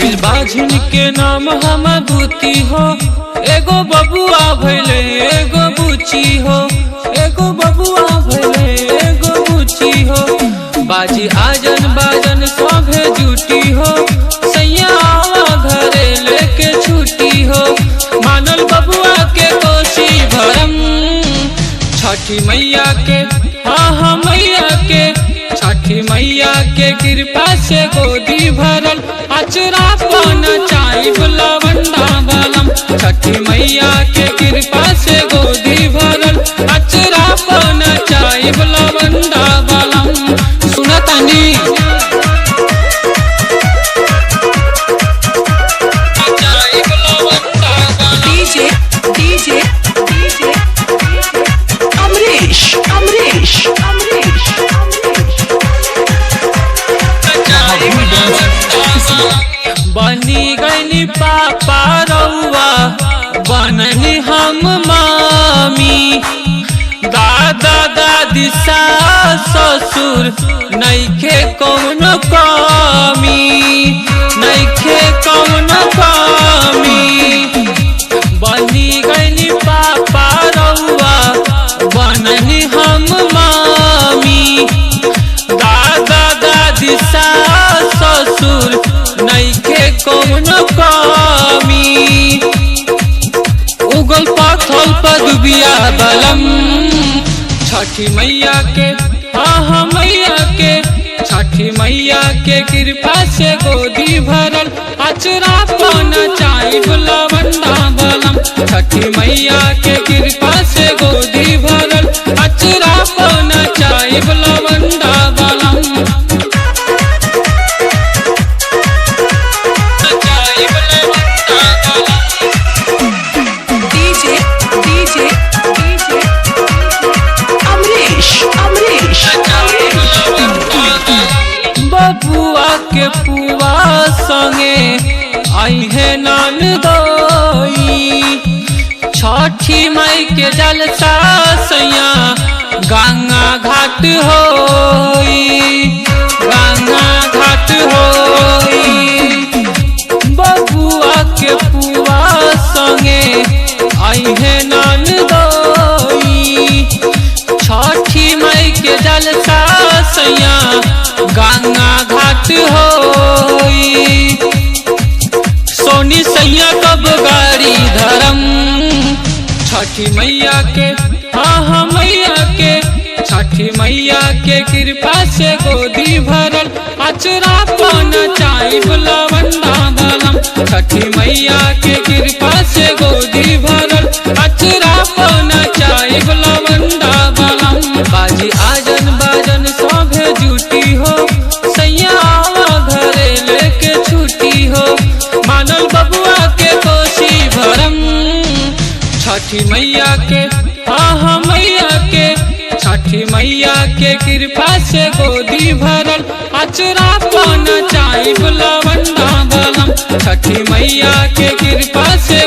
भइल बाझिन के नाम हम बूती हो। एगो बबुआ भइले एगो बुची हो, एगो बबुआ भइले एगो बुची हो। बाजी आजन बाजन सभे जुटी हो, सैया आवा घरे लेके छुट्टी हो। मानल बबुआ के कोसी भरम, छठी मैया के हाँ मैया के, छठी मैया के कृपा से गोदी भरल। अचरा पन चाई लवंडा बलम, छठी मैया के कृपा से गोदी भरल। अचरा पन चाई लवंडा बलम। सुनतानी बनी गईनी पापा रउआ, बननी हम मामी। दादा दादी सास ससुर नइखे कौनो कमी, नइखे कौनो कमी। बनी गईनी पापा रउआ, बननी हम मामी। दादा दादी सास ससुर नइखे कौनो कमी। उगल पाथल पदुबिया बलम, छठी मैया के हाँ मैया के, छठी मैया के कृपा से गोदी भरल। अचरा पन चाई लवंडा बलम, छठी मैया के कृपा से गोदी भरल। अचरा पन चाई लवंडा बलम। बबुआ के पुआ संगे आई है नान दोई, छठी मई के जलसा सैया गंगा घाट होई, गंगा घाट होई। बबुआ के पुआ संगे आई है नान दोई, छठी मई के जलसा सैया गंगा घाट होई। सोनी सैया कब गाड़ी धरम, छठी मैया के हाँ मैया के, छठी मैया के कृपा से गोदी भरल। अचरा पन चाई लवंडा बलम, छठी मैया के कृपा से गोदी भरल। अचरा पन चाई लवंडा बलम। बाजी आजन बाजन सभे जुटी हो, सैया आवा घरे लेके छुट्टी हो। मानल बबुआ के कोसी भरम, छठी मैया के हाँ मैया के, छठी मैया के कृपा से गोदी भरल। अचरा पन चाई लवंडा बलम, छठी मैया के कृपा से